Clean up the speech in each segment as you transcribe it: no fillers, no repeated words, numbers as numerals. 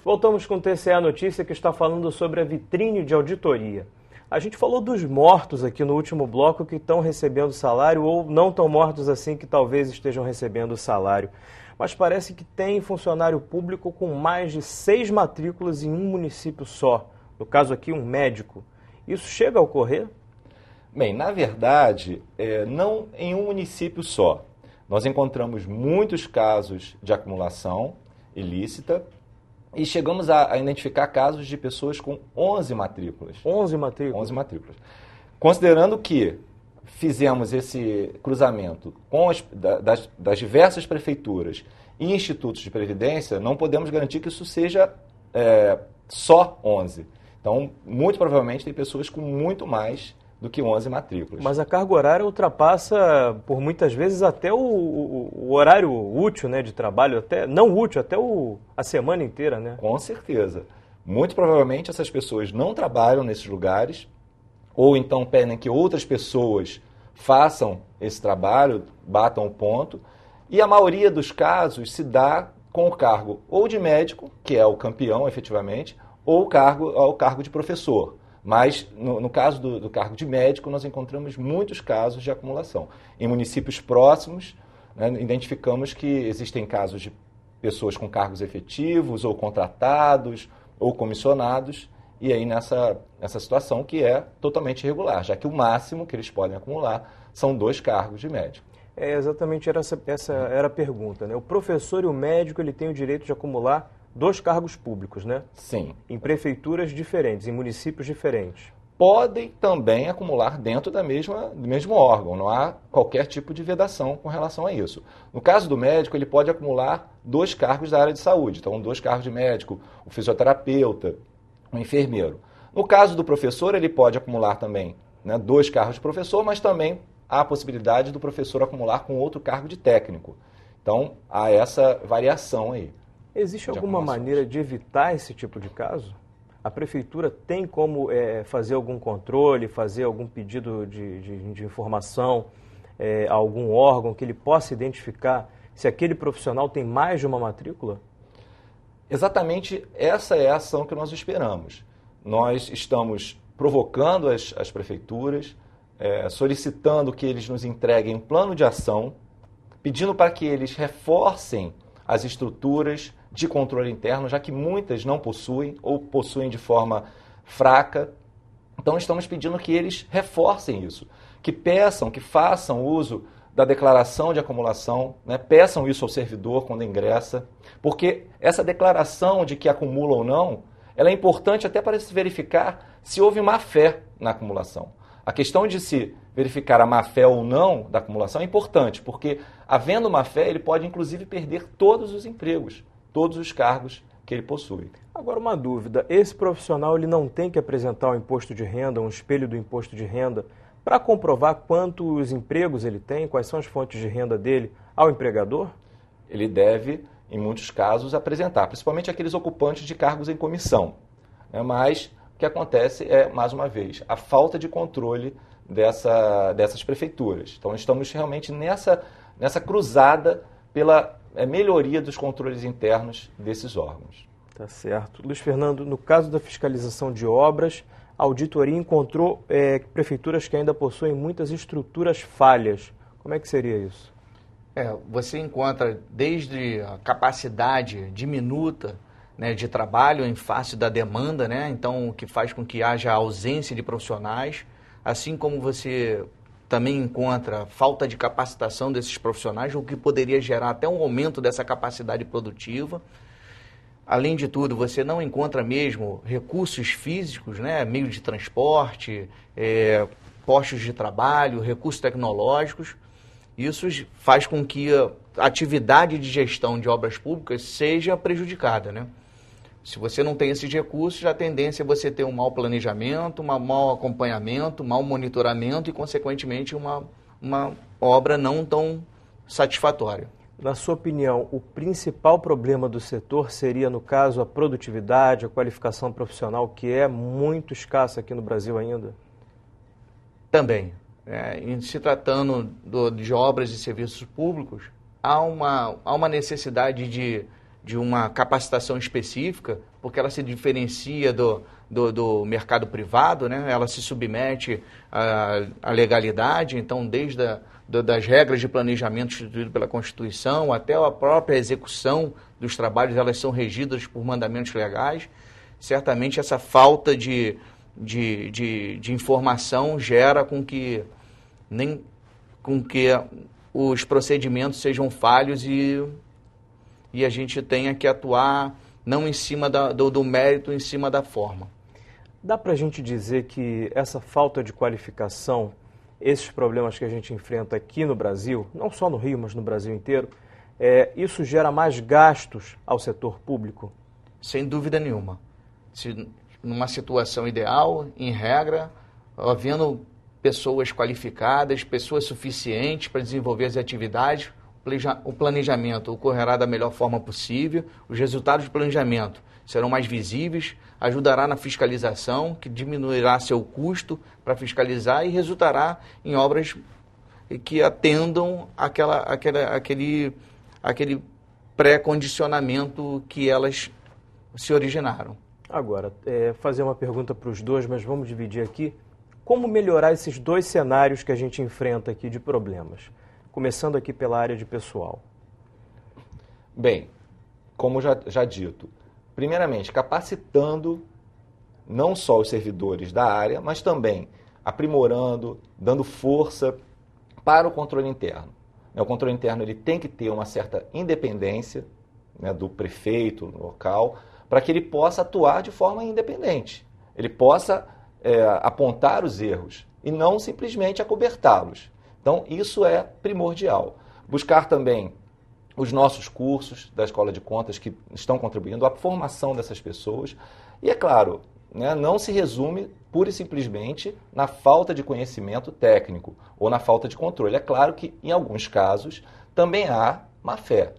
Voltamos com o TCE Notícia, que está falando sobre a vitrine de auditoria. A gente falou dos mortos aqui no último bloco que estão recebendo salário ou não tão mortos assim que talvez estejam recebendo salário. Mas parece que tem funcionário público com mais de 6 matrículas em um município só. No caso aqui, um médico. Isso chega a ocorrer? Bem, na verdade, não em um município só. Nós encontramos muitos casos de acumulação ilícita e chegamos a identificar casos de pessoas com 11 matrículas. 11 matrículas? 11 matrículas. Considerando que fizemos esse cruzamento com das diversas prefeituras e institutos de previdência, não podemos garantir que isso seja só 11. Então, muito provavelmente, tem pessoas com muito mais do que 11 matrículas. Mas a carga horária ultrapassa, por muitas vezes, até o horário útil, né, de trabalho, até não útil, até a semana inteira, né? Com certeza. Muito provavelmente essas pessoas não trabalham nesses lugares, ou então pedem que outras pessoas façam esse trabalho, batam o ponto, e a maioria dos casos se dá com o cargo ou de médico, que é o campeão efetivamente, ou o cargo de professor. Mas, no caso do cargo de médico, nós encontramos muitos casos de acumulação. Em municípios próximos, né, identificamos que existem casos de pessoas com cargos efetivos, ou contratados, ou comissionados, e aí nessa situação que é totalmente irregular, já que o máximo que eles podem acumular são 2 cargos de médico. Exatamente essa era a pergunta, né? O professor e o médico, ele tem o direito de acumular 2 cargos públicos, né? Sim. Em prefeituras diferentes, em municípios diferentes. Podem também acumular dentro do mesmo órgão, não há qualquer tipo de vedação com relação a isso. No caso do médico, ele pode acumular 2 cargos da área de saúde, então 2 cargos de médico, o fisioterapeuta, o enfermeiro. No caso do professor, ele pode acumular também, né, 2 cargos de professor, mas também há a possibilidade do professor acumular com outro cargo de técnico. Então, há essa variação aí. Existe alguma maneira de evitar esse tipo de caso? A prefeitura tem como fazer algum controle, fazer algum pedido de informação a algum órgão que ele possa identificar se aquele profissional tem mais de uma matrícula? Exatamente essa é a ação que nós esperamos. Nós estamos provocando as prefeituras, solicitando que eles nos entreguem um plano de ação, pedindo para que eles reforcem as estruturas de controle interno, já que muitas não possuem ou possuem de forma fraca. Então, estamos pedindo que eles reforcem isso, que peçam, que façam uso da declaração de acumulação, né? Peçam isso ao servidor quando ingressa, porque essa declaração de que acumula ou não, ela é importante até para se verificar se houve má-fé na acumulação. A questão de se verificar a má-fé ou não da acumulação é importante, porque, havendo má-fé, ele pode, inclusive, perder todos os empregos, todos os cargos que ele possui. Agora, uma dúvida. Esse profissional ele não tem que apresentar o imposto de renda, um espelho do imposto de renda, para comprovar quantos empregos ele tem, quais são as fontes de renda dele ao empregador? Ele deve, em muitos casos, apresentar, principalmente aqueles ocupantes de cargos em comissão, né? Mas o que acontece é, mais uma vez, a falta de controle dessas prefeituras. Então, estamos realmente nessa cruzada pela melhoria dos controles internos desses órgãos. Tá certo. Luiz Fernando, no caso da fiscalização de obras, a auditoria encontrou prefeituras que ainda possuem muitas estruturas falhas. Como é que seria isso? Você encontra desde a capacidade diminuta, né, de trabalho em face da demanda, né, então o que faz com que haja ausência de profissionais, assim como você também encontra falta de capacitação desses profissionais, o que poderia gerar até um aumento dessa capacidade produtiva. Além de tudo, você não encontra mesmo recursos físicos, né, meio de transporte, postos de trabalho, recursos tecnológicos. Isso faz com que a atividade de gestão de obras públicas seja prejudicada, né? Se você não tem esses recursos, a tendência é você ter um mau planejamento, um mau acompanhamento, um mau monitoramento e, consequentemente, uma obra não tão satisfatória. Na sua opinião, o principal problema do setor seria, no caso, a produtividade, a qualificação profissional, que é muito escassa aqui no Brasil ainda? Também. Em se tratando de obras e serviços públicos, há uma necessidade de uma capacitação específica, porque ela se diferencia do mercado privado, né? Ela se submete à legalidade, então desde das regras de planejamento instituído pela Constituição até a própria execução dos trabalhos, elas são regidas por mandamentos legais. Certamente essa falta de informação gera com que os procedimentos sejam falhos e a gente tenha que atuar não em cima do mérito, em cima da forma. Dá para a gente dizer que essa falta de qualificação, esses problemas que a gente enfrenta aqui no Brasil, não só no Rio, mas no Brasil inteiro, isso gera mais gastos ao setor público? Sem dúvida nenhuma. Se numa situação ideal, em regra, havendo pessoas qualificadas, pessoas suficientes para desenvolver as atividades, o planejamento ocorrerá da melhor forma possível, os resultados do planejamento serão mais visíveis, ajudará na fiscalização, que diminuirá seu custo para fiscalizar e resultará em obras que atendam aquele pré-condicionamento que elas se originaram. Agora, fazer uma pergunta para os dois, mas vamos dividir aqui. Como melhorar esses dois cenários que a gente enfrenta aqui de problemas? Começando aqui pela área de pessoal. Bem, como já dito, primeiramente capacitando não só os servidores da área, mas também aprimorando, dando força para o controle interno. O controle interno ele tem que ter uma certa independência, né, do prefeito local, para que ele possa atuar de forma independente. Ele possa apontar os erros e não simplesmente acobertá-los. Então, isso é primordial. Buscar também os nossos cursos da Escola de Contas que estão contribuindo à formação dessas pessoas. E, é claro, né, não se resume pura e simplesmente na falta de conhecimento técnico ou na falta de controle. É claro que, em alguns casos, também há má-fé.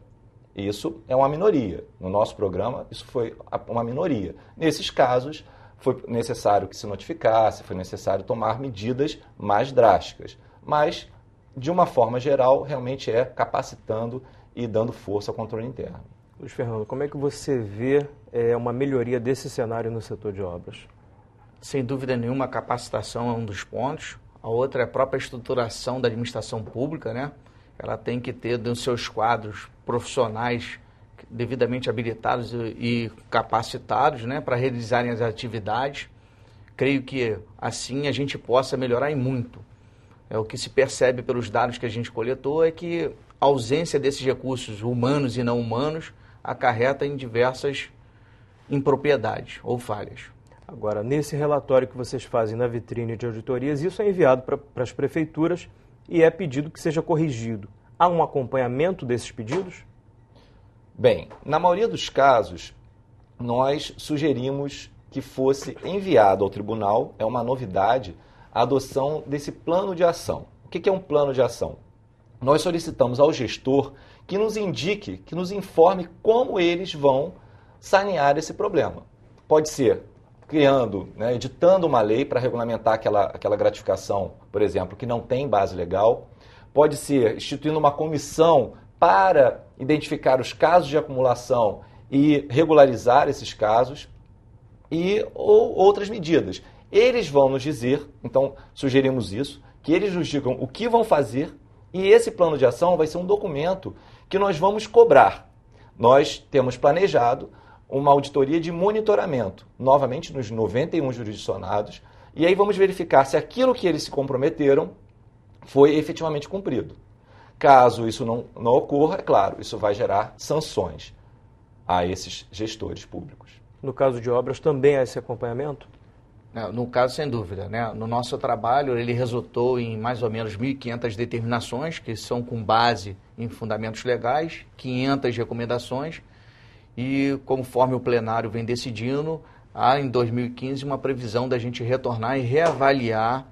Isso é uma minoria. No nosso programa, isso foi uma minoria. Nesses casos, foi necessário que se notificasse, foi necessário tomar medidas mais drásticas. Mas, de uma forma geral, realmente é capacitando e dando força ao controle interno. Luiz Fernando, como é que você vê uma melhoria desse cenário no setor de obras? Sem dúvida nenhuma, a capacitação é um dos pontos. A outra é a própria estruturação da administração pública, né? Ela tem que ter nos seus quadros profissionais devidamente habilitados e capacitados, né, para realizarem as atividades. Creio que assim a gente possa melhorar em muito. O que se percebe pelos dados que a gente coletou é que a ausência desses recursos humanos e não humanos acarreta em diversas impropriedades ou falhas. Agora, nesse relatório que vocês fazem na vitrine de auditorias, isso é enviado para as prefeituras e é pedido que seja corrigido. Há um acompanhamento desses pedidos? Bem, na maioria dos casos, nós sugerimos que fosse enviado ao tribunal, é uma novidade, a adoção desse plano de ação. O que é um plano de ação? Nós solicitamos ao gestor que nos indique, que nos informe como eles vão sanear esse problema. Pode ser criando, né, editando uma lei para regulamentar aquela gratificação, por exemplo, que não tem base legal. Pode ser instituindo uma comissão para identificar os casos de acumulação e regularizar esses casos ou outras medidas. Eles vão nos dizer, então sugerimos isso, que eles nos digam o que vão fazer e esse plano de ação vai ser um documento que nós vamos cobrar. Nós temos planejado uma auditoria de monitoramento, novamente nos 91 jurisdicionados, e aí vamos verificar se aquilo que eles se comprometeram foi efetivamente cumprido. Caso isso não ocorra, é claro, isso vai gerar sanções a esses gestores públicos. No caso de obras, também há esse acompanhamento? No caso, sem dúvida, né? No nosso trabalho, ele resultou em mais ou menos 1.500 determinações, que são com base em fundamentos legais, 500 recomendações, e conforme o plenário vem decidindo, há em 2015 uma previsão da gente retornar e reavaliar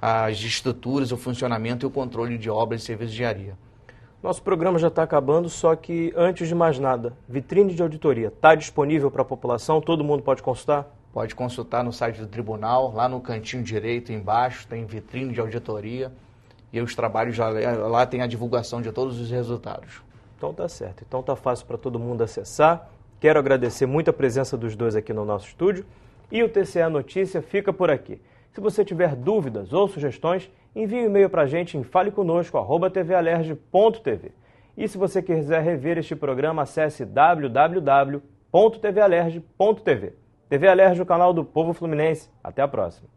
as estruturas, o funcionamento e o controle de obras e serviços de engenharia. Nosso programa já está acabando, só que antes de mais nada, vitrine de auditoria, está disponível para a população? Todo mundo pode consultar? Pode consultar no site do tribunal, lá no cantinho direito embaixo, tem vitrine de auditoria e os trabalhos lá tem a divulgação de todos os resultados. Então tá certo. Então tá fácil para todo mundo acessar. Quero agradecer muito a presença dos dois aqui no nosso estúdio. E o TCE Notícia fica por aqui. Se você tiver dúvidas ou sugestões, envie um e-mail para a gente em faleconosco@tvalerj.tv. E se você quiser rever este programa, acesse www.tvalerj.tv. TV Alerj, o canal do Povo Fluminense. Até a próxima.